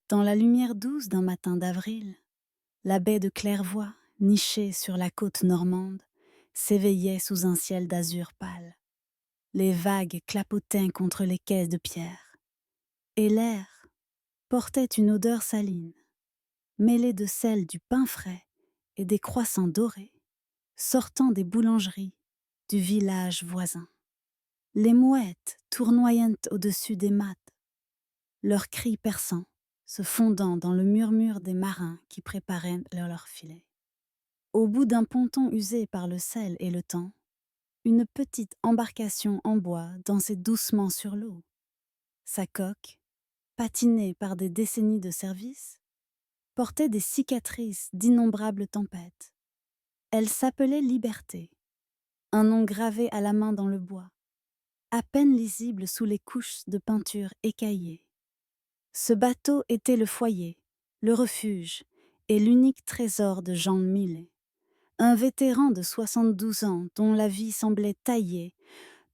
Dans la lumière douce d'un matin d'avril, la baie de Clairvoie, nichée sur la côte normande, s'éveillait sous un ciel d'azur pâle. Les vagues clapotaient contre les quais de pierre, et l'air portait une odeur saline, mêlée de celle du pain frais et des croissants dorés, sortant des boulangeries du village voisin. Les mouettes tournoyant au-dessus des mattes, leurs cris perçants se fondant dans le murmure des marins qui préparaient leur filet. Au bout d'un ponton usé par le sel et le temps, une petite embarcation en bois dansait doucement sur l'eau. Sa coque, patinée par des décennies de service, portait des cicatrices d'innombrables tempêtes. Elle s'appelait Liberté, un nom gravé à la main dans le bois, à peine lisible sous les couches de peinture écaillées. Ce bateau était le foyer, le refuge et l'unique trésor de Jean Millet, un vétéran de 72 ans dont la vie semblait taillée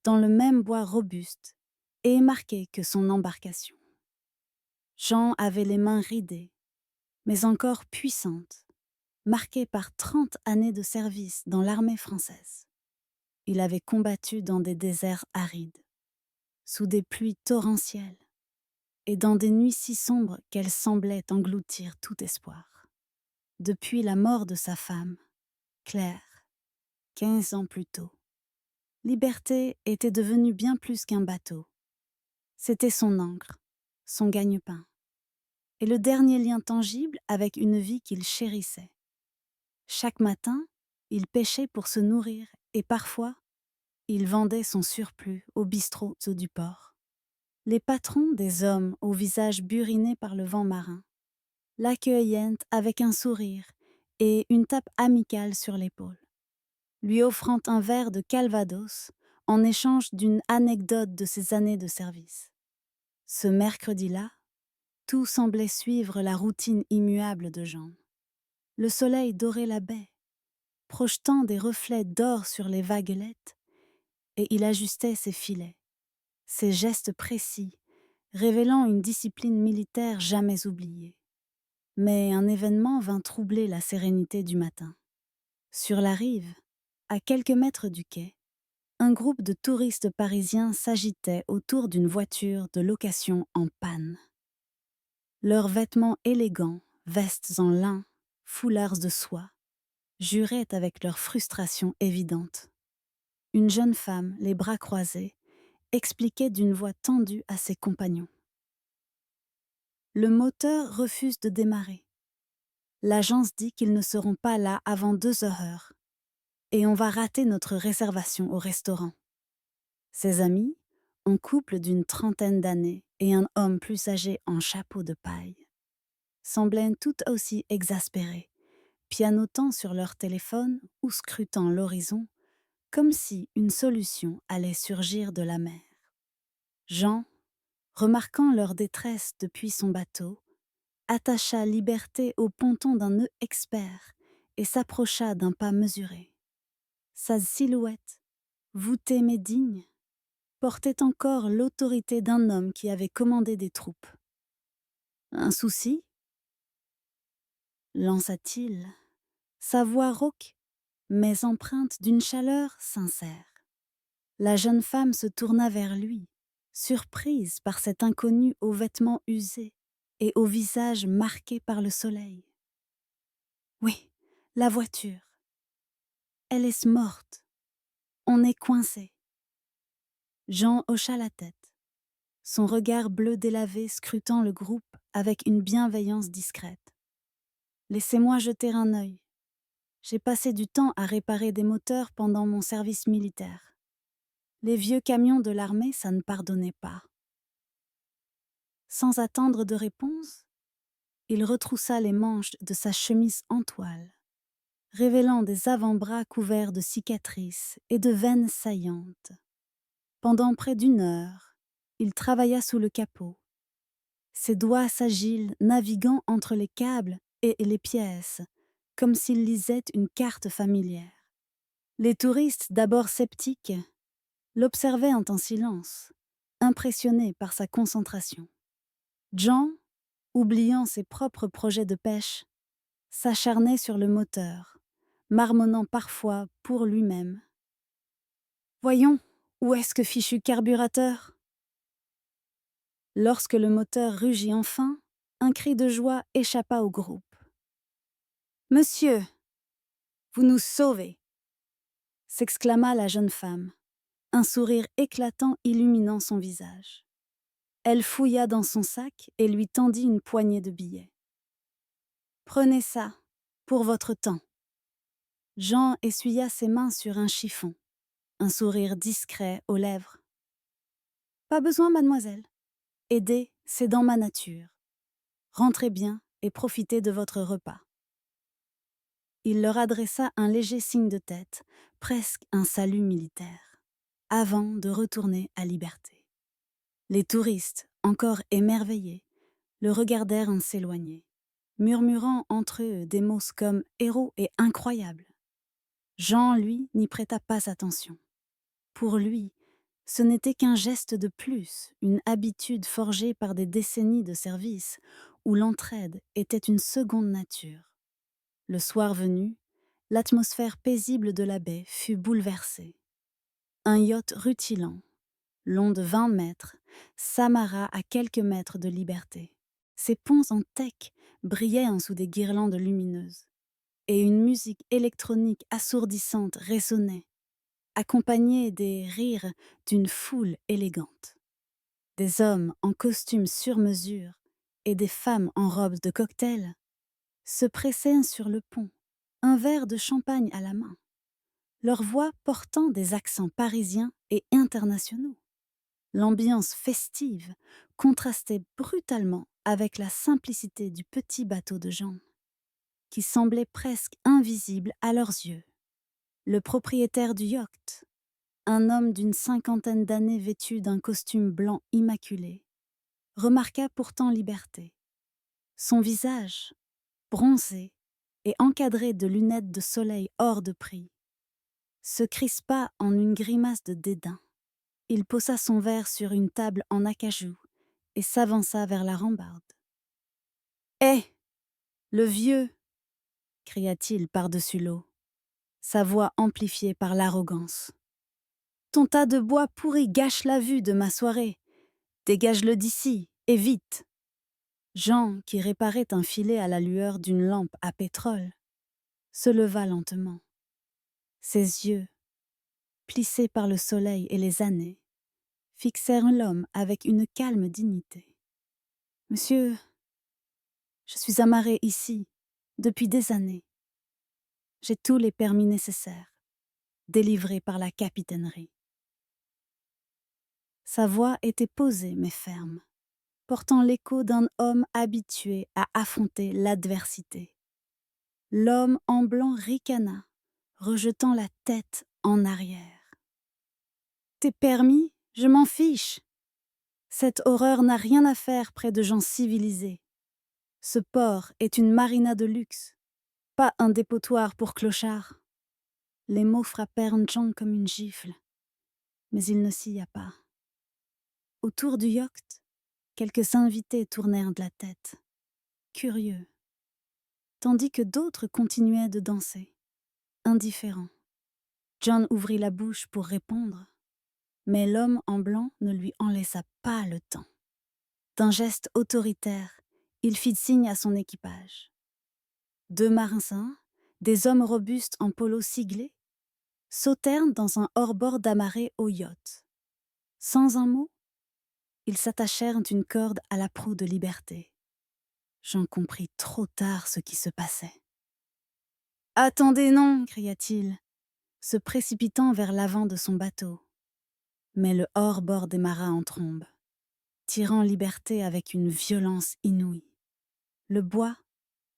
dans le même bois robuste et marqué que son embarcation. Jean avait les mains ridées, mais encore puissantes, marquées par 30 années de service dans l'armée française. Il avait combattu dans des déserts arides, sous des pluies torrentielles, et dans des nuits si sombres qu'elles semblaient engloutir tout espoir. Depuis la mort de sa femme, Claire, 15 ans plus tôt, Liberté était devenue bien plus qu'un bateau. C'était son ancre, son gagne-pain, et le dernier lien tangible avec une vie qu'il chérissait. Chaque matin, il pêchait pour se nourrir et parfois, il vendait son surplus aux bistrots du port. Les patrons des hommes au visage buriné par le vent marin l'accueillent avec un sourire et une tape amicale sur l'épaule, lui offrant un verre de Calvados en échange d'une anecdote de ses années de service. Ce mercredi-là, tout semblait suivre la routine immuable de Jean. Le soleil dorait la baie, projetant des reflets d'or sur les vaguelettes, et il ajustait ses filets, ses gestes précis, révélant une discipline militaire jamais oubliée. Mais un événement vint troubler la sérénité du matin. Sur la rive, à quelques mètres du quai, un groupe de touristes parisiens s'agitait autour d'une voiture de location en panne. Leurs vêtements élégants, vestes en lin, foulards de soie, juraient avec leur frustration évidente. Une jeune femme, les bras croisés, expliquait d'une voix tendue à ses compagnons. Le moteur refuse de démarrer. L'agence dit qu'ils ne seront pas là avant 2 heures et on va rater notre réservation au restaurant. Ses amis, un couple d'une trentaine d'années et un homme plus âgé en chapeau de paille, semblaient tout aussi exaspérés, pianotant sur leur téléphone ou scrutant l'horizon, comme si une solution allait surgir de la mer. Jean, remarquant leur détresse depuis son bateau, attacha Liberté au ponton d'un nœud expert et s'approcha d'un pas mesuré. Sa silhouette, voûtée mais digne, portait encore l'autorité d'un homme qui avait commandé des troupes. « Un souci ?» lança-t-il, sa voix rauque, mais empreinte d'une chaleur sincère. La jeune femme se tourna vers lui, surprise par cet inconnu aux vêtements usés et au visage marqué par le soleil. « Oui, la voiture. Elle est morte. On est coincé. » Jean hocha la tête, son regard bleu délavé scrutant le groupe avec une bienveillance discrète. « Laissez-moi jeter un œil. J'ai passé du temps à réparer des moteurs pendant mon service militaire. Les vieux camions de l'armée, ça ne pardonnait pas. » Sans attendre de réponse, il retroussa les manches de sa chemise en toile, révélant des avant-bras couverts de cicatrices et de veines saillantes. Pendant près d'1 heure, il travailla sous le capot, ses doigts agiles naviguant entre les câbles et les pièces, comme s'il lisait une carte familière. Les touristes, d'abord sceptiques, l'observaient en silence, impressionnés par sa concentration. Jean, oubliant ses propres projets de pêche, s'acharnait sur le moteur, marmonnant parfois pour lui-même. Voyons, où est-ce que fichu carburateur? Lorsque le moteur rugit enfin, un cri de joie échappa au groupe. Monsieur, vous nous sauvez! S'exclama la jeune femme, un sourire éclatant illuminant son visage. Elle fouilla dans son sac et lui tendit une poignée de billets. Prenez ça, pour votre temps. Jean essuya ses mains sur un chiffon, un sourire discret aux lèvres. Pas besoin, mademoiselle. Aider, c'est dans ma nature. Rentrez bien et profitez de votre repas. Il leur adressa un léger signe de tête, presque un salut militaire, avant de retourner à Liberté. Les touristes, encore émerveillés, le regardèrent en s'éloigner, murmurant entre eux des mots comme héros et incroyable. Jean, lui, n'y prêta pas attention. Pour lui, ce n'était qu'un geste de plus, une habitude forgée par des décennies de service, où l'entraide était une seconde nature. Le soir venu, l'atmosphère paisible de la baie fut bouleversée. Un yacht rutilant, long de 20 mètres, s'amarra à quelques mètres de Liberté. Ses ponts en teck brillaient en sous des guirlandes lumineuses, et une musique électronique assourdissante résonnait, accompagnée des rires d'une foule élégante. Des hommes en costumes sur mesure et des femmes en robes de cocktail se pressaient sur le pont, un verre de champagne à la main, leur voix portant des accents parisiens et internationaux. L'ambiance festive contrastait brutalement avec la simplicité du petit bateau de Jean, qui semblait presque invisible à leurs yeux. Le propriétaire du yacht, un homme d'une 50aine d'années vêtu d'un costume blanc immaculé, remarqua pourtant Liberté. Son visage, bronzé et encadré de lunettes de soleil hors de prix, se crispa en une grimace de dédain. Il posa son verre sur une table en acajou et s'avança vers la rambarde. « Hé, le vieux !» cria-t-il par-dessus l'eau, sa voix amplifiée par l'arrogance. « Ton tas de bois pourri gâche la vue de ma soirée. Dégage-le d'ici, et vite !» Jean, qui réparait un filet à la lueur d'une lampe à pétrole, se leva lentement. Ses yeux, plissés par le soleil et les années, fixèrent l'homme avec une calme dignité. « Monsieur, je suis amarré ici, depuis des années. J'ai tous les permis nécessaires, délivrés par la capitainerie. » Sa voix était posée mais ferme, portant l'écho d'un homme habitué à affronter l'adversité. L'homme en blanc ricana, rejetant la tête en arrière. « Tes permis, je m'en fiche. Cette horreur n'a rien à faire près de gens civilisés. Ce port est une marina de luxe, pas un dépotoir pour clochards. » Les mots frappèrent Jean comme une gifle, mais il ne scia pas. Autour du yacht, quelques invités tournèrent de la tête, curieux, tandis que d'autres continuaient de danser, indifférents. John ouvrit la bouche pour répondre, mais l'homme en blanc ne lui en laissa pas le temps. D'un geste autoritaire, il fit signe à son équipage. 2 marins, des hommes robustes en polo siglé, sautèrent dans un hors-bord d'amarré au yacht. Sans un mot, ils s'attachèrent d'une corde à la proue de Liberté. J'en compris trop tard ce qui se passait. « Attendez, non !» cria-t-il, se précipitant vers l'avant de son bateau. Mais le hors-bord démarra en trombe, tirant Liberté avec une violence inouïe. Le bois,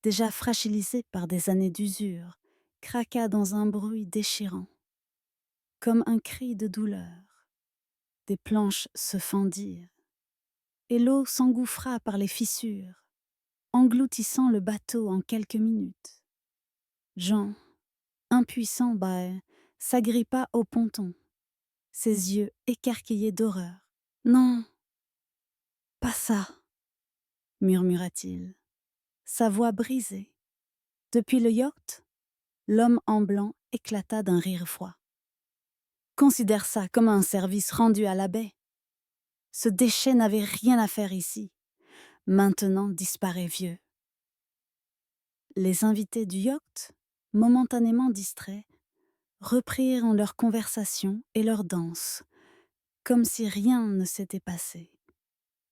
déjà fragilisé par des années d'usure, craqua dans un bruit déchirant, comme un cri de douleur. Des planches se fendirent, et l'eau s'engouffra par les fissures, engloutissant le bateau en quelques minutes. Jean, impuissant, s'agrippa au ponton, ses yeux écarquillés d'horreur. « Non, pas ça ! murmura-t-il, sa voix brisée. Depuis le yacht, l'homme en blanc éclata d'un rire froid. Considère ça comme un service rendu à la baie. Ce déchet n'avait rien à faire ici. Maintenant disparaît vieux. Les invités du yacht, momentanément distraits, reprirent leur conversation et leur danse, comme si rien ne s'était passé.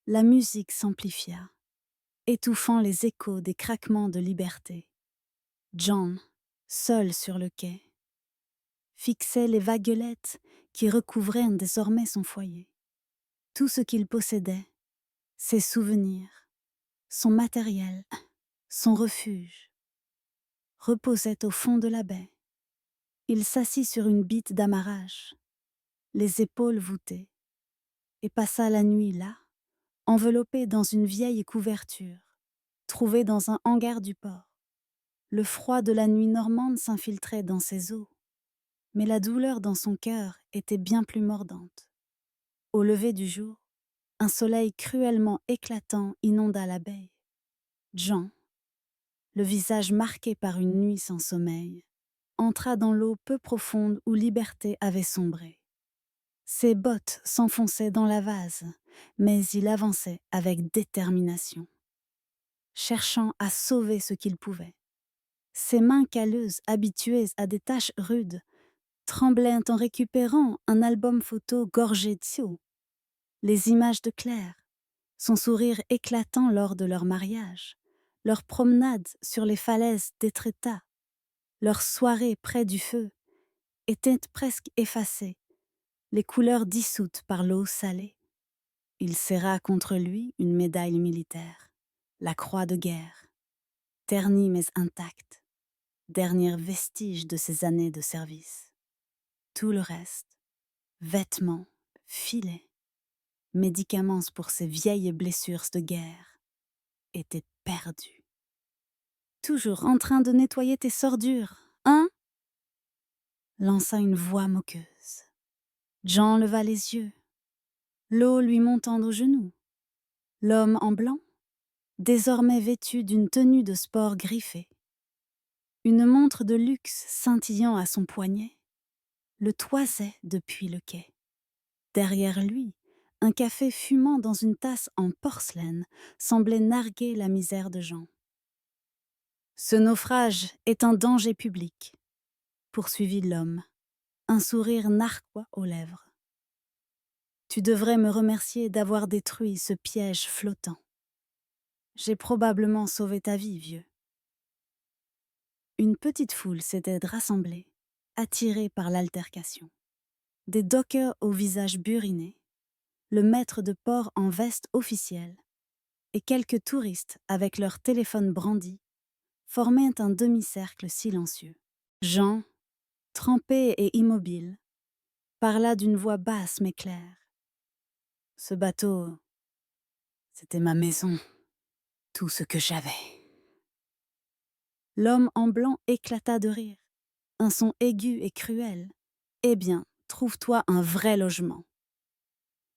La musique s'amplifia, étouffant les échos des craquements de liberté. John, seul sur le quai, fixait les vaguelettes qui recouvraient désormais son foyer. Tout ce qu'il possédait, ses souvenirs, son matériel, son refuge, reposait au fond de la baie. Il s'assit sur une bitte d'amarrage, les épaules voûtées, et passa la nuit là, enveloppé dans une vieille couverture, trouvée dans un hangar du port. Le froid de la nuit normande s'infiltrait dans ses os, mais la douleur dans son cœur était bien plus mordante. Au lever du jour, un soleil cruellement éclatant inonda la baie. Jean, le visage marqué par une nuit sans sommeil, entra dans l'eau peu profonde où Liberté avait sombré. Ses bottes s'enfonçaient dans la vase, mais il avançait avec détermination, cherchant à sauver ce qu'il pouvait. Ses mains calleuses, habituées à des tâches rudes, tremblaient en récupérant un album photo gorgé d'eau, les images de Claire, son sourire éclatant lors de leur mariage, leur promenade sur les falaises d'Étretat, leur soirée près du feu, étaient presque effacées, les couleurs dissoutes par l'eau salée. Il serra contre lui une médaille militaire, la croix de guerre, ternie mais intacte, dernier vestige de ses années de service. Tout le reste, vêtements, filets, médicaments pour ses vieilles blessures de guerre, était perdu. Toujours en train de nettoyer tes sordures, hein? Lança une voix moqueuse. Jean leva les yeux, l'eau lui montant aux genoux. L'homme en blanc, désormais vêtu d'une tenue de sport griffée, une montre de luxe scintillant à son poignet, le toisait depuis le quai. Derrière lui, un café fumant dans une tasse en porcelaine semblait narguer la misère de Jean. Ce naufrage est un danger public, poursuivit l'homme, un sourire narquois aux lèvres. Tu devrais me remercier d'avoir détruit ce piège flottant. J'ai probablement sauvé ta vie, vieux. Une petite foule s'était rassemblée, attirée par l'altercation. Des dockers au visage buriné, le maître de port en veste officielle, et quelques touristes avec leurs téléphones brandis formaient un demi-cercle silencieux. Jean, trempé et immobile, parla d'une voix basse mais claire. Ce bateau, c'était ma maison, tout ce que j'avais. L'homme en blanc éclata de rire, un son aigu et cruel. Eh bien, trouve-toi un vrai logement.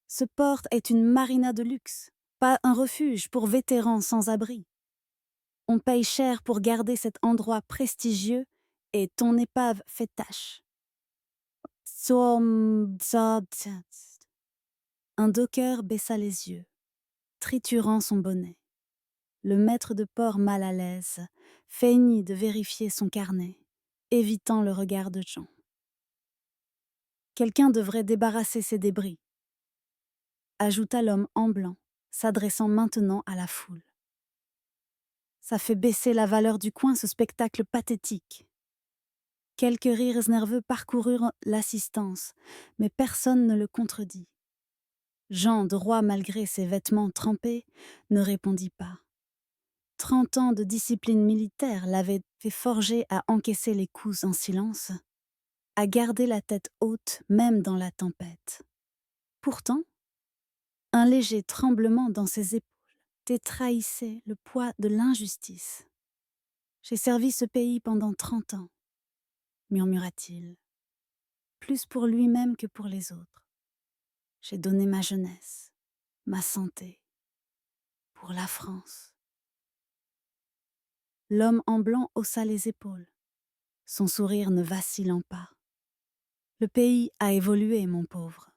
Ce port est une marina de luxe, pas un refuge pour vétérans sans abri. On paye cher pour garder cet endroit prestigieux et ton épave fait tache. Un docker baissa les yeux, triturant son bonnet. Le maître de port mal à l'aise feignit de vérifier son carnet, évitant le regard de Jean. Quelqu'un devrait débarrasser ces débris, ajouta l'homme en blanc, s'adressant maintenant à la foule. Ça fait baisser la valeur du coin, ce spectacle pathétique. Quelques rires nerveux parcoururent l'assistance, mais personne ne le contredit. Jean, droit malgré ses vêtements trempés, ne répondit pas. 30 ans de discipline militaire l'avaient fait forger à encaisser les coups en silence, à garder la tête haute même dans la tempête. Pourtant, un léger tremblement dans ses épaules trahissait le poids de l'injustice. « J'ai servi ce pays pendant 30 ans, murmura-t-il, plus pour lui-même que pour les autres. J'ai donné ma jeunesse, ma santé, pour pour la France. L'homme en blanc haussa les épaules, son sourire ne vacillant pas. Le pays a évolué, mon pauvre.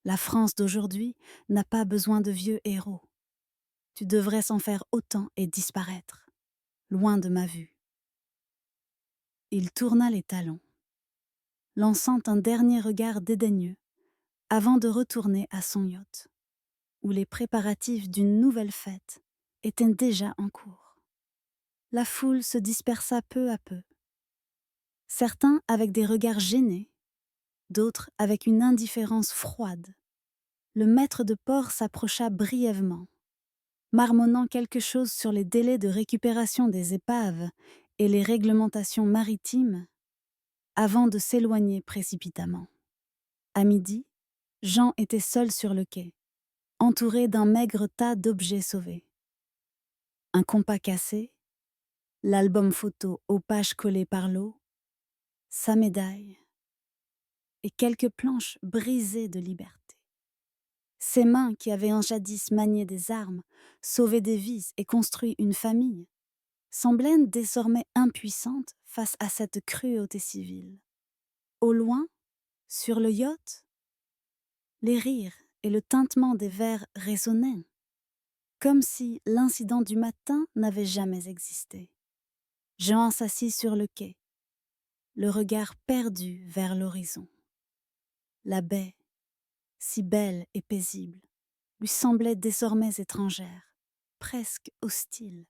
La France d'aujourd'hui n'a pas besoin de vieux héros. Tu devrais s'en faire autant et disparaître, loin de ma vue. Il tourna les talons, lançant un dernier regard dédaigneux avant de retourner à son yacht, où les préparatifs d'une nouvelle fête étaient déjà en cours. La foule se dispersa peu à peu, certains avec des regards gênés, d'autres avec une indifférence froide. Le maître de port s'approcha brièvement, marmonnant quelque chose sur les délais de récupération des épaves et les réglementations maritimes, avant de s'éloigner précipitamment. À midi, Jean était seul sur le quai, entouré d'un maigre tas d'objets sauvés. Un compas cassé, l'album photo aux pages collées par l'eau, sa médaille et quelques planches brisées de liberté. Ses mains qui avaient en jadis manié des armes, sauvé des vies et construit une famille, semblaient désormais impuissantes face à cette cruauté civile. Au loin, sur le yacht, les rires et le tintement des verres résonnaient, comme si l'incident du matin n'avait jamais existé. Jean s'assit sur le quai, le regard perdu vers l'horizon. La baie, si belle et paisible, lui semblait désormais étrangère, presque hostile.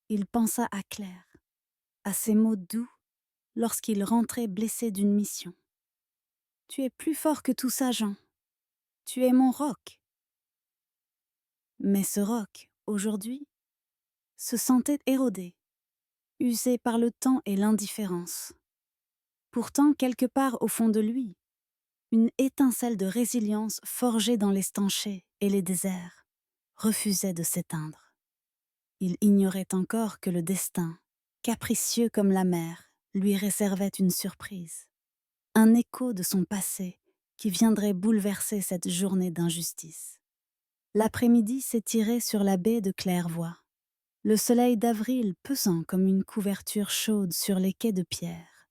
Il pensa à Claire, à ses mots doux lorsqu'il rentrait blessé d'une mission. « Tu es plus fort que tout ça, Jean. Tu es mon roc. » Mais ce roc, aujourd'hui, se sentait érodé, usé par le temps et l'indifférence. Pourtant, quelque part au fond de lui, une étincelle de résilience forgée dans les tranchées et les déserts refusait de s'éteindre. Il ignorait encore que le destin, capricieux comme la mer, lui réservait une surprise, un écho de son passé qui viendrait bouleverser cette journée d'injustice. L'après-midi s'étirait sur la baie de Clairvoie, le soleil d'avril pesant comme une couverture chaude sur les quais de pierre.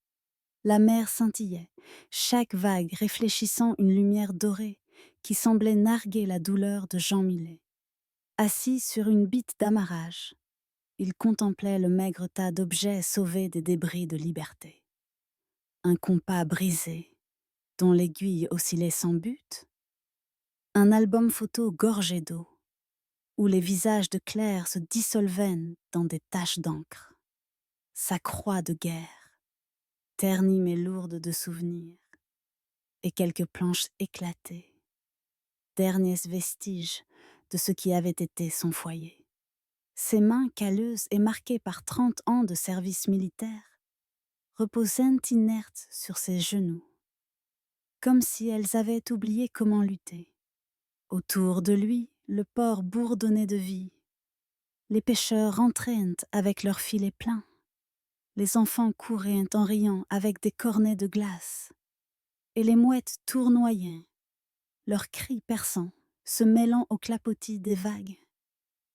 La mer scintillait, chaque vague réfléchissant une lumière dorée qui semblait narguer la douleur de Jean Millet. Assis sur une bitte d'amarrage, il contemplait le maigre tas d'objets sauvés des débris de liberté. Un compas brisé, dont l'aiguille oscillait sans but, un album photo gorgé d'eau, où les visages de Claire se dissolvaient dans des taches d'encre. Sa croix de guerre, ternie mais lourde de souvenirs, et quelques planches éclatées, derniers vestiges de ce qui avait été son foyer. Ses mains calleuses et marquées par 30 ans de service militaire reposaient inertes sur ses genoux, comme si elles avaient oublié comment lutter. Autour de lui, le port bourdonnait de vie. Les pêcheurs rentraient avec leurs filets pleins. Les enfants couraient en riant avec des cornets de glace. Et les mouettes tournoyaient, leurs cris perçants se mêlant au clapotis des vagues.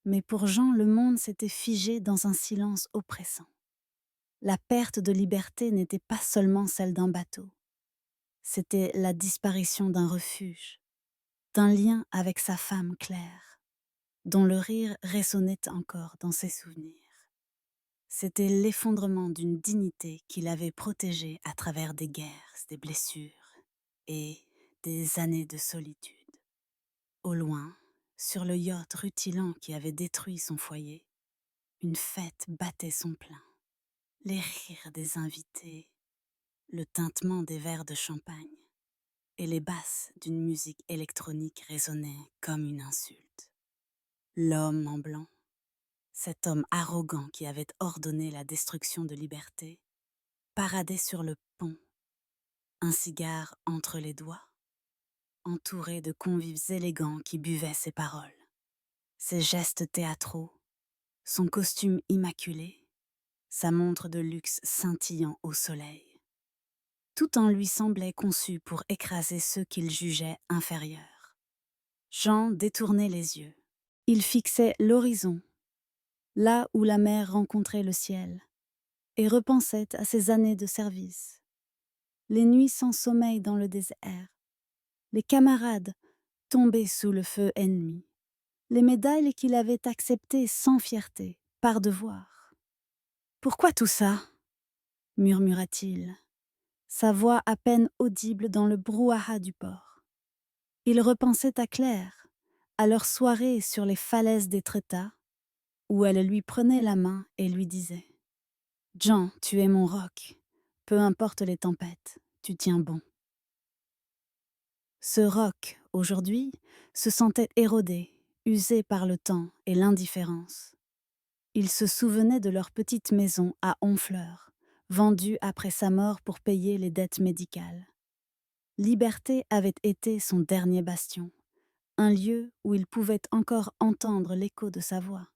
Mais pour Jean, le monde s'était figé dans un silence oppressant. La perte de liberté n'était pas seulement celle d'un bateau. C'était la disparition d'un refuge, d'un lien avec sa femme Claire, dont le rire résonnait encore dans ses souvenirs. C'était l'effondrement d'une dignité qui l'avait protégé à travers des guerres, des blessures et des années de solitude. Au loin, sur le yacht rutilant qui avait détruit son foyer, une fête battait son plein. Les rires des invités, le tintement des verres de champagne et les basses d'une musique électronique résonnaient comme une insulte. L'homme en blanc, cet homme arrogant qui avait ordonné la destruction de liberté, paradait sur le pont, un cigare entre les doigts, entouré de convives élégants qui buvaient ses paroles. Ses gestes théâtraux, son costume immaculé, sa montre de luxe scintillant au soleil. Tout en lui semblait conçu pour écraser ceux qu'il jugeait inférieurs. Jean détournait les yeux. Il fixait l'horizon, là où la mer rencontrait le ciel, et repensait à ses années de service. Les nuits sans sommeil dans le désert, les camarades tombés sous le feu ennemi, les médailles qu'il avait acceptées sans fierté, par devoir. « Pourquoi tout ça ?» murmura-t-il, sa voix à peine audible dans le brouhaha du port. Il repensait à Claire, à leur soirée sur les falaises d'Étretat, où elle lui prenait la main et lui disait « Jean, tu es mon roc, peu importe les tempêtes, tu tiens bon. » Ce roc, aujourd'hui, se sentait érodé, usé par le temps et l'indifférence. Il se souvenait de leur petite maison à Honfleur, vendue après sa mort pour payer les dettes médicales. Liberté avait été son dernier bastion, un lieu où il pouvait encore entendre l'écho de sa voix.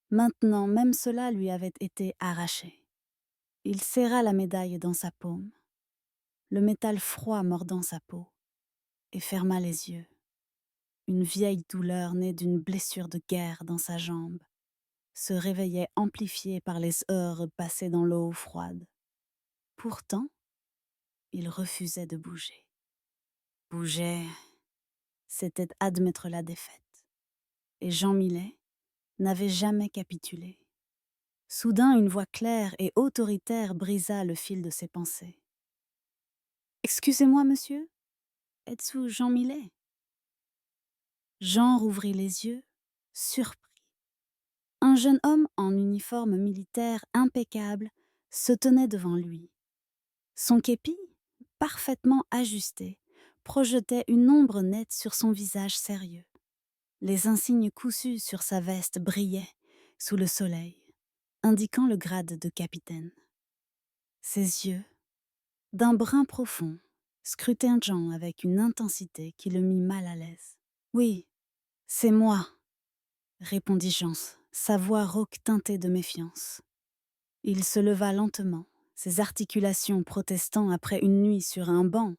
Maintenant, même cela lui avait été arraché. Il serra la médaille dans sa paume, le métal froid mordant sa peau, et ferma les yeux. Une vieille douleur née d'une blessure de guerre dans sa jambe se réveillait amplifiée par les heures passées dans l'eau froide. Pourtant, il refusait de bouger. Bouger, c'était admettre la défaite. Et Jean Millet n'avait jamais capitulé. Soudain, une voix claire et autoritaire brisa le fil de ses pensées. « Excusez-moi, monsieur, êtes-vous Jean Millet ?» Jean rouvrit les yeux, surpris. Un jeune homme en uniforme militaire impeccable se tenait devant lui. Son képi, parfaitement ajusté, projetait une ombre nette sur son visage sérieux. Les insignes cousus sur sa veste brillaient sous le soleil, indiquant le grade de capitaine. Ses yeux, d'un brun profond, scrutaient Jean avec une intensité qui le mit mal à l'aise. « Oui, c'est moi », répondit Jean, sa voix rauque teintée de méfiance. Il se leva lentement, ses articulations protestant après une nuit sur un banc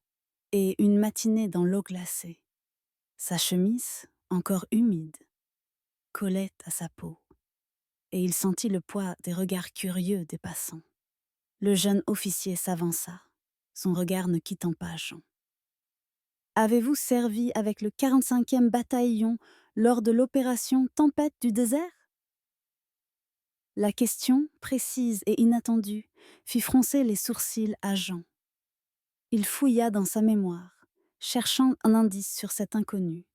et une matinée dans l'eau glacée. Sa chemise, encore humide, collait à sa peau, et il sentit le poids des regards curieux des passants. Le jeune officier s'avança, son regard ne quittant pas Jean. « Avez-vous servi avec le 45e bataillon lors de l'opération Tempête du désert ?» La question, précise et inattendue, fit froncer les sourcils à Jean. Il fouilla dans sa mémoire, cherchant un indice sur cet inconnu.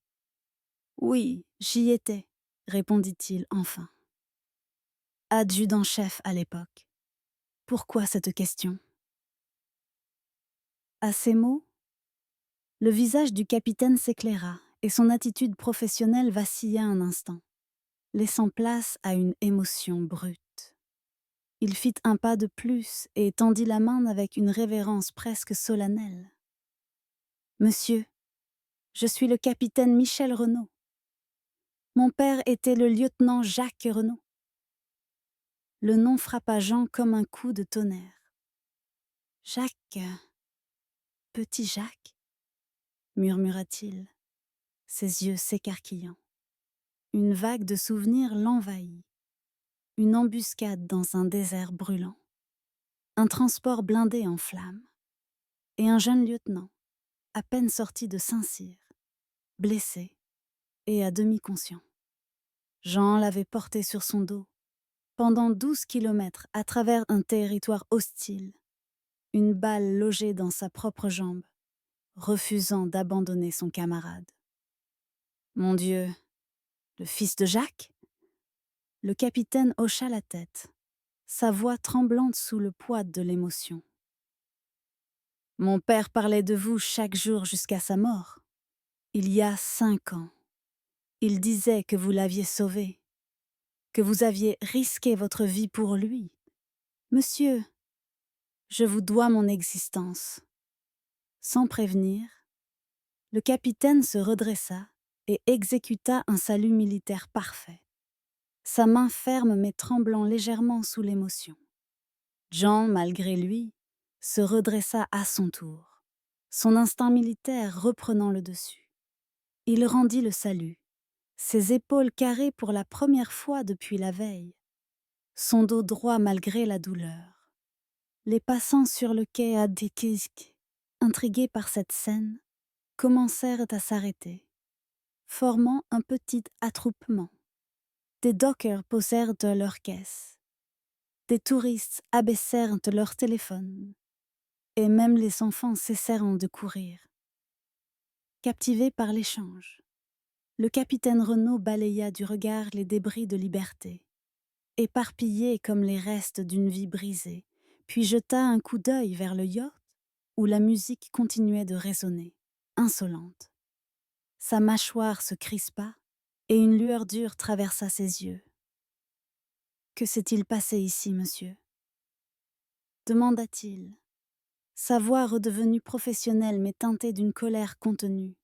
« Oui, j'y étais, » répondit-il enfin. Adjudant-chef à l'époque. Pourquoi cette question ? À ces mots, le visage du capitaine s'éclaira et son attitude professionnelle vacilla un instant, laissant place à une émotion brute. Il fit un pas de plus et tendit la main avec une révérence presque solennelle. « Monsieur, je suis le capitaine Michel Renaud. Mon père était le lieutenant Jacques Renaud. » Le nom frappa Jean comme un coup de tonnerre. « Jacques, petit Jacques ?» murmura-t-il, ses yeux s'écarquillant. Une vague de souvenirs l'envahit. Une embuscade dans un désert brûlant. Un transport blindé en flammes. Et un jeune lieutenant, à peine sorti de Saint-Cyr, blessé et à demi conscient. Jean l'avait porté sur son dos, pendant 12 kilomètres à travers un territoire hostile, une balle logée dans sa propre jambe, refusant d'abandonner son camarade. Mon Dieu, le fils de Jacques ? Le capitaine hocha la tête, sa voix tremblante sous le poids de l'émotion. Mon père parlait de vous chaque jour jusqu'à sa mort, il y a 5 ans. Il disait que vous l'aviez sauvé, que vous aviez risqué votre vie pour lui. Monsieur, je vous dois mon existence. Sans prévenir, le capitaine se redressa et exécuta un salut militaire parfait, sa main ferme mais tremblant légèrement sous l'émotion. Jean, malgré lui, se redressa à son tour, son instinct militaire reprenant le dessus. Il rendit le salut, ses épaules carrées pour la première fois depuis la veille, son dos droit malgré la douleur. Les passants sur le quai à Dekisk, intrigués par cette scène, commencèrent à s'arrêter, formant un petit attroupement. Des dockers posèrent de leurs caisses. Des touristes abaissèrent leurs téléphones. Et même les enfants cessèrent de courir. Captivé par l'échange, le capitaine Renaud balaya du regard les débris de liberté, éparpillés comme les restes d'une vie brisée, puis jeta un coup d'œil vers le yacht où la musique continuait de résonner, insolente. Sa mâchoire se crispa et une lueur dure traversa ses yeux. « Que s'est-il passé ici, monsieur ?» demanda-t-il, sa voix redevenue professionnelle mais teintée d'une colère contenue.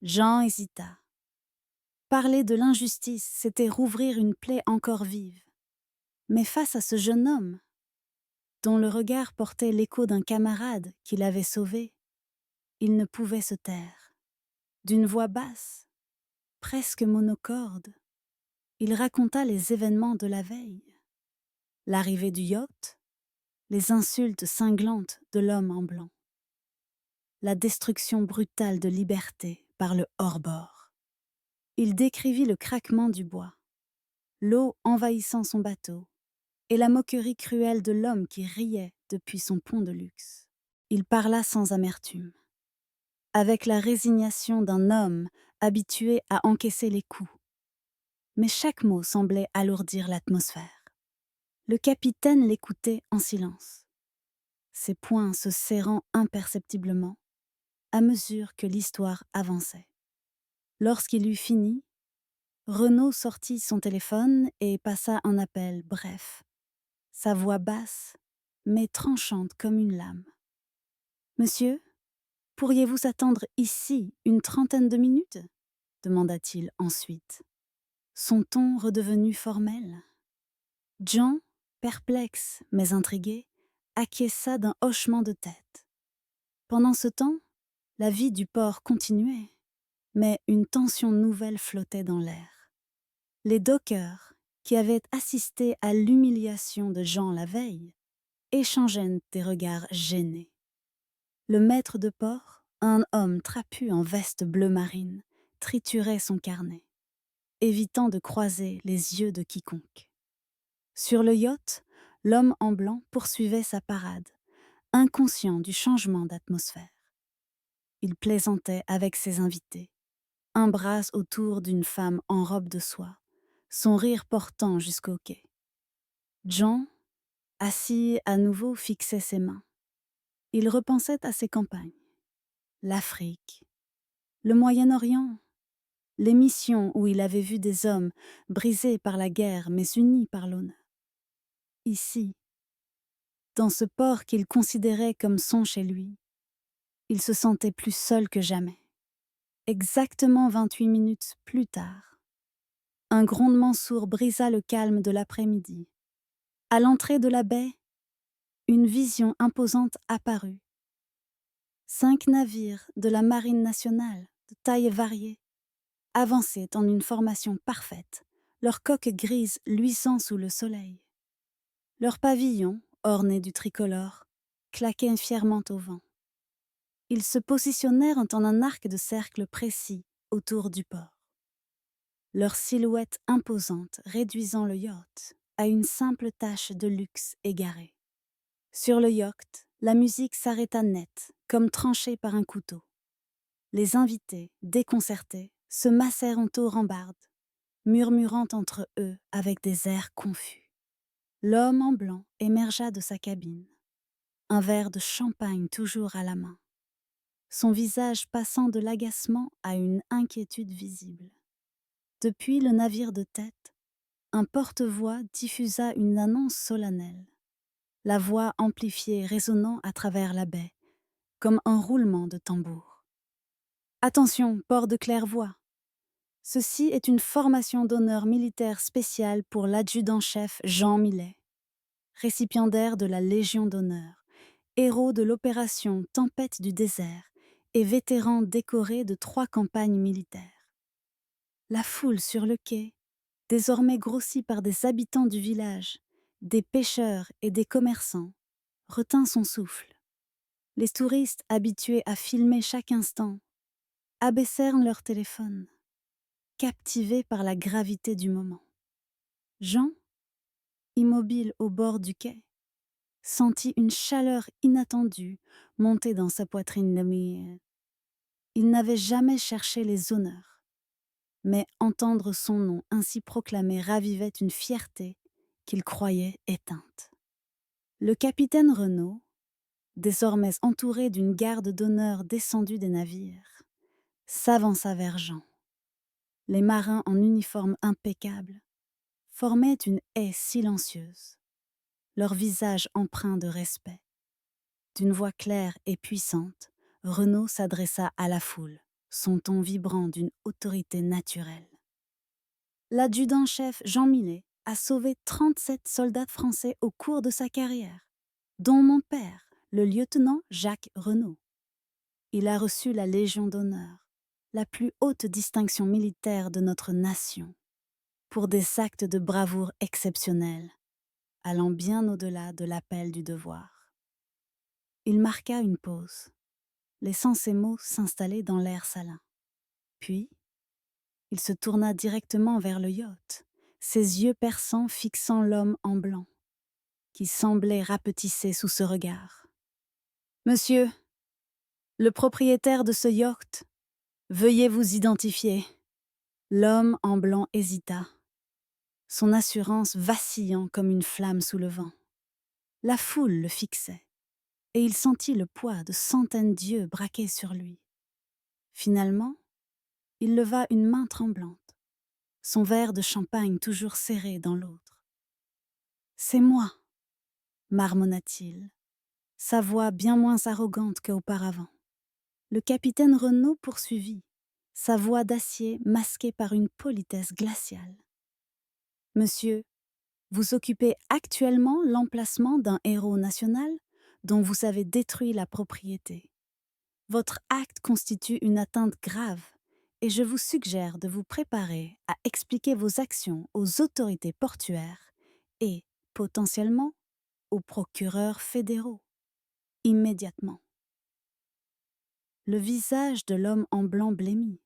Jean hésita. Parler de l'injustice, c'était rouvrir une plaie encore vive. Mais face à ce jeune homme, dont le regard portait l'écho d'un camarade qui l'avait sauvé, il ne pouvait se taire. D'une voix basse, presque monocorde, il raconta les événements de la veille. L'arrivée du yacht, les insultes cinglantes de l'homme en blanc, la destruction brutale de liberté par le hors-bord. Il décrivit le craquement du bois, l'eau envahissant son bateau, et la moquerie cruelle de l'homme qui riait depuis son pont de luxe. Il parla sans amertume, avec la résignation d'un homme habitué à encaisser les coups. Mais chaque mot semblait alourdir l'atmosphère. Le capitaine l'écoutait en silence, ses poings se serrant imperceptiblement à mesure que l'histoire avançait. Lorsqu'il eut fini, Renaud sortit son téléphone et passa un appel bref, sa voix basse, mais tranchante comme une lame. « Monsieur, pourriez-vous attendre ici une trentaine de minutes ?» demanda-t-il ensuite, son ton redevenu formel. Jean, perplexe mais intrigué, acquiesça d'un hochement de tête. Pendant ce temps, la vie du port continuait, mais une tension nouvelle flottait dans l'air. Les dockers, qui avaient assisté à l'humiliation de Jean la veille, échangeaient des regards gênés. Le maître de port, un homme trapu en veste bleu marine, triturait son carnet, évitant de croiser les yeux de quiconque. Sur le yacht, l'homme en blanc poursuivait sa parade, inconscient du changement d'atmosphère. Il plaisantait avec ses invités, un bras autour d'une femme en robe de soie, son rire portant jusqu'au quai. Jean, assis à nouveau, fixait ses mains. Il repensait à ses campagnes, l'Afrique, le Moyen-Orient, les missions où il avait vu des hommes brisés par la guerre mais unis par l'honneur. Ici, dans ce port qu'il considérait comme son chez lui, il se sentait plus seul que jamais. Exactement 28 minutes plus tard, un grondement sourd brisa le calme de l'après-midi. À l'entrée de la baie, une vision imposante apparut. 5 navires de la Marine nationale, de taille variée, avançaient en une formation parfaite, leurs coques grises luisant sous le soleil. Leurs pavillons, ornés du tricolore, claquaient fièrement au vent. Ils se positionnèrent en un arc de cercle précis autour du port. Leur silhouette imposante réduisant le yacht à une simple tache de luxe égarée. Sur le yacht, la musique s'arrêta net, comme tranchée par un couteau. Les invités, déconcertés, se massèrent aux rambardes, murmurant entre eux avec des airs confus. L'homme en blanc émergea de sa cabine, un verre de champagne toujours à la main, son visage passant de l'agacement à une inquiétude visible. Depuis le navire de tête, un porte-voix diffusa une annonce solennelle, la voix amplifiée résonnant à travers la baie, comme un roulement de tambour. « Attention, port de Clairvoie! Ceci est une formation d'honneur militaire spéciale pour l'adjudant-chef Jean Millet, récipiendaire de la Légion d'honneur, héros de l'opération Tempête du désert et vétéran décoré de 3 campagnes militaires. La foule sur le quai, désormais grossie par des habitants du village, des pêcheurs et des commerçants, retint son souffle. Les touristes, habitués à filmer chaque instant, abaissèrent leur téléphone, captivés par la gravité du moment. Jean, immobile au bord du quai, sentit une chaleur inattendue monter dans sa poitrine demi. Il n'avait jamais cherché les honneurs, mais entendre son nom ainsi proclamé ravivait une fierté qu'il croyait éteinte. Le capitaine Renaud, désormais entouré d'une garde d'honneur descendue des navires, s'avança vers Jean. Les marins en uniforme impeccable formaient une haie silencieuse, leurs visages empreints de respect. D'une voix claire et puissante, Renaud s'adressa à la foule, son ton vibrant d'une autorité naturelle. L'adjudant-chef Jean Millet a sauvé 37 soldats français au cours de sa carrière, dont mon père, le lieutenant Jacques Renaud. Il a reçu la Légion d'honneur, la plus haute distinction militaire de notre nation, pour des actes de bravoure exceptionnels, allant bien au-delà de l'appel du devoir. Il marqua une pause, laissant ces mots s'installer dans l'air salin. Puis, il se tourna directement vers le yacht, ses yeux perçants fixant l'homme en blanc, qui semblait rapetisser sous ce regard. « Monsieur, le propriétaire de ce yacht, veuillez vous identifier. » L'homme en blanc hésita, son assurance vacillant comme une flamme sous le vent. La foule le fixait, et il sentit le poids de centaines d'yeux braqués sur lui. Finalement, il leva une main tremblante, son verre de champagne toujours serré dans l'autre. « C'est moi », marmonna-t-il, sa voix bien moins arrogante qu'auparavant. Le capitaine Renaud poursuivit, sa voix d'acier masquée par une politesse glaciale. « Monsieur, vous occupez actuellement l'emplacement d'un héros national dont vous avez détruit la propriété. Votre acte constitue une atteinte grave et je vous suggère de vous préparer à expliquer vos actions aux autorités portuaires et, potentiellement, aux procureurs fédéraux, immédiatement. » Le visage de l'homme en blanc blêmit,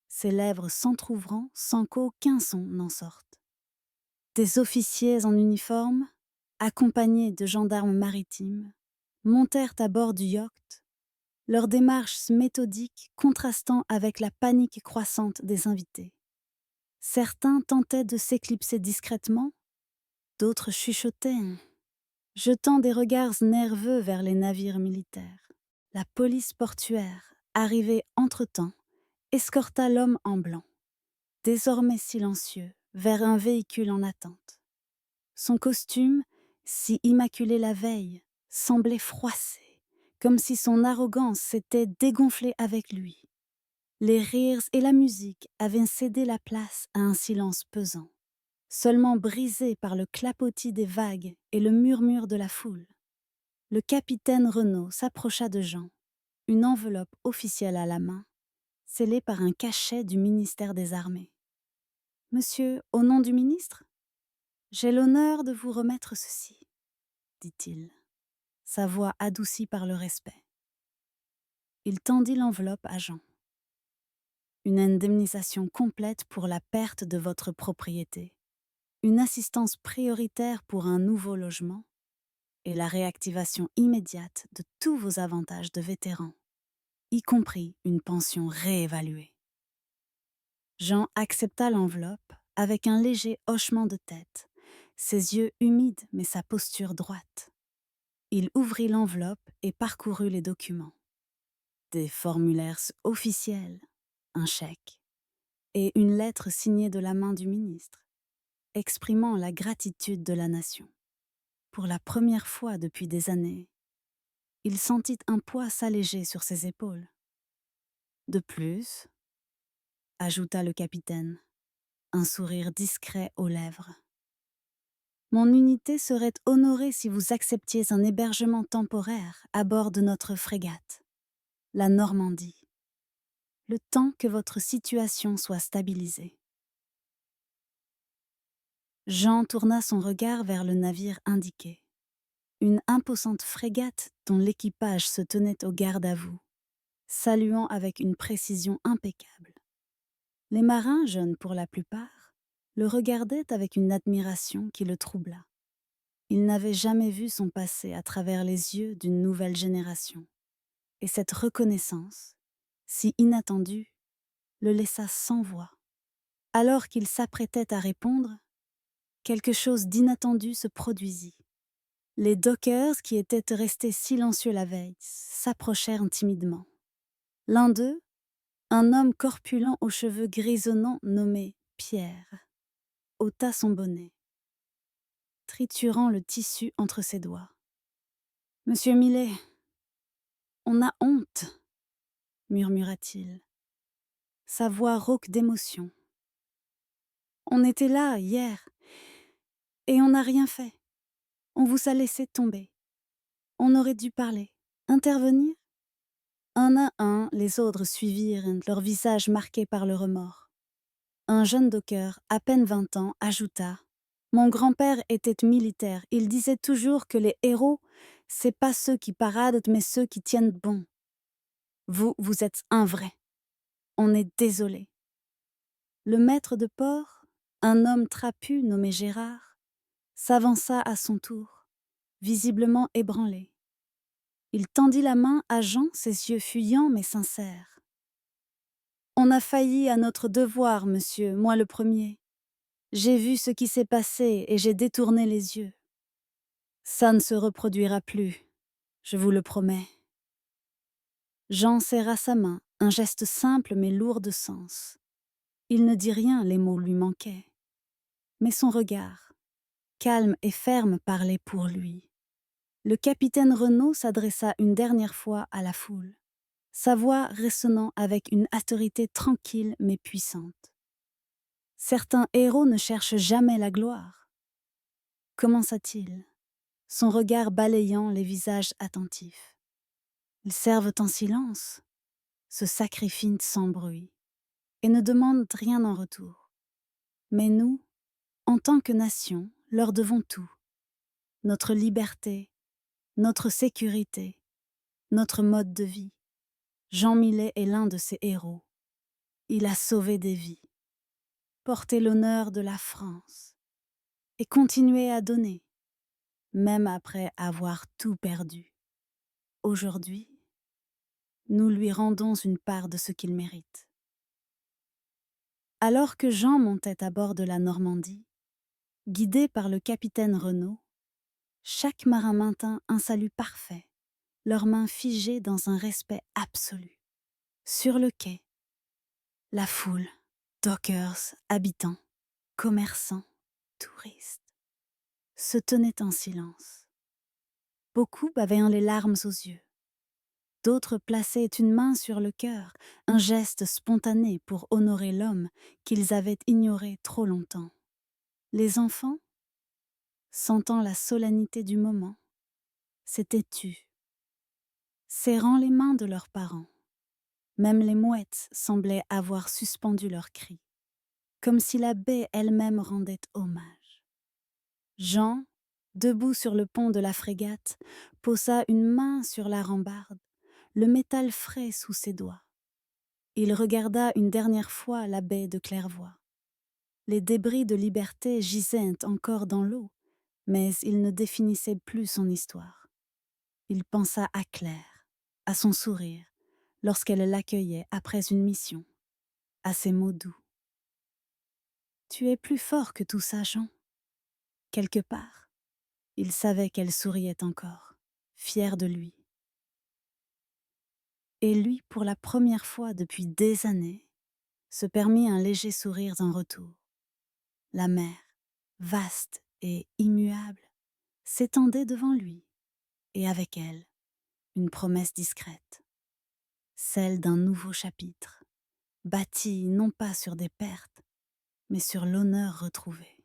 ses lèvres s'entr'ouvrant sans qu'aucun son n'en sorte. Des officiers en uniforme, accompagnés de gendarmes maritimes, montèrent à bord du yacht, leur démarche méthodique contrastant avec la panique croissante des invités. Certains tentaient de s'éclipser discrètement, d'autres chuchotaient, jetant des regards nerveux vers les navires militaires. La police portuaire, arrivée entre-temps, escorta l'homme en blanc, désormais silencieux, vers un véhicule en attente. Son costume, si immaculé la veille, semblait froissé, comme si son arrogance s'était dégonflée avec lui. Les rires et la musique avaient cédé la place à un silence pesant, seulement brisé par le clapotis des vagues et le murmure de la foule. Le capitaine Renaud s'approcha de Jean, une enveloppe officielle à la main, scellée par un cachet du ministère des Armées. « Monsieur, au nom du ministre ? J'ai l'honneur de vous remettre ceci, » dit-il, sa voix adoucie par le respect. Il tendit l'enveloppe à Jean. « Une indemnisation complète pour la perte de votre propriété, une assistance prioritaire pour un nouveau logement et la réactivation immédiate de tous vos avantages de vétéran, y compris une pension réévaluée. » Jean accepta l'enveloppe avec un léger hochement de tête, ses yeux humides mais sa posture droite. Il ouvrit l'enveloppe et parcourut les documents. Des formulaires officiels, un chèque et une lettre signée de la main du ministre, exprimant la gratitude de la nation. Pour la première fois depuis des années, il sentit un poids s'alléger sur ses épaules. De plus, ajouta le capitaine, un sourire discret aux lèvres, mon unité serait honorée si vous acceptiez un hébergement temporaire à bord de notre frégate, la Normandie. le temps que votre situation soit stabilisée. Jean tourna son regard vers le navire indiqué, une imposante frégate dont l'équipage se tenait au garde à vous, saluant avec une précision impeccable. Les marins, jeunes pour la plupart, le regardaient avec une admiration qui le troubla. Ils n'avaient jamais vu son passé à travers les yeux d'une nouvelle génération, et cette reconnaissance, si inattendue, le laissa sans voix. Alors qu'il s'apprêtait à répondre, quelque chose d'inattendu se produisit. Les dockers, qui étaient restés silencieux la veille, s'approchèrent timidement. L'un d'eux, un homme corpulent aux cheveux grisonnants nommé Pierre, ôta son bonnet, triturant le tissu entre ses doigts. « Monsieur Millet, on a honte, » murmura-t-il, sa voix rauque d'émotion. « On était là hier, et on n'a rien fait. On vous a laissé tomber. On aurait dû parler, intervenir. » Un à un, les autres suivirent, leurs visages marqués par le remords. Un jeune docker, à peine 20 ans, ajouta: « Mon grand-père était militaire. Il disait toujours que les héros, c'est pas ceux qui paradent, mais ceux qui tiennent bon. Vous êtes un vrai. On est désolé. » Le maître de port, un homme trapu nommé Gérard, s'avança à son tour, visiblement ébranlé. Il tendit la main à Jean, ses yeux fuyants mais sincères. « On a failli à notre devoir, monsieur, moi le premier. J'ai vu ce qui s'est passé et j'ai détourné les yeux. Ça ne se reproduira plus, je vous le promets. » Jean serra sa main, un geste simple mais lourd de sens. Il ne dit rien, les mots lui manquaient. Mais son regard, calme et ferme, parlait pour lui. Le capitaine Renaud s'adressa une dernière fois à la foule, sa voix résonnant avec une autorité tranquille mais puissante. Certains héros ne cherchent jamais la gloire. Commença-t-il, son regard balayant les visages attentifs. Ils servent en silence, se sacrifient sans bruit, et ne demandent rien en retour. Mais nous, en tant que nation, leur devons tout. Notre liberté, notre sécurité, notre mode de vie. Jean Millet est l'un de ces héros. Il a sauvé des vies, porté l'honneur de la France et continué à donner, même après avoir tout perdu. Aujourd'hui, nous lui rendons une part de ce qu'il mérite. Alors que Jean montait à bord de la Normandie, guidé par le capitaine Renaud, chaque marin maintint un salut parfait, leurs mains figées dans un respect absolu. Sur le quai, la foule, dockers, habitants, commerçants, touristes, se tenaient en silence. Beaucoup avaient les larmes aux yeux. D'autres plaçaient une main sur le cœur, un geste spontané pour honorer l'homme qu'ils avaient ignoré trop longtemps. Les enfants, sentant la solennité du moment, s'étaient tus, serrant les mains de leurs parents. Même les mouettes semblaient avoir suspendu leurs cris, comme si la baie elle-même rendait hommage. Jean, debout sur le pont de la frégate, posa une main sur la rambarde, le métal frais sous ses doigts. Il regarda une dernière fois la baie de Clairvoie. Les débris de liberté gisaient encore dans l'eau, mais il ne définissait plus son histoire. Il pensa à Claire, à son sourire, lorsqu'elle l'accueillait après une mission, à ses mots doux. « Tu es plus fort que tout ça, Jean. » Quelque part, il savait qu'elle souriait encore, fière de lui. Et lui, pour la première fois depuis des années, se permit un léger sourire en retour. La mer, vaste et immuable, s'étendait devant lui, et avec elle, une promesse discrète, celle d'un nouveau chapitre, bâti non pas sur des pertes, mais sur l'honneur retrouvé.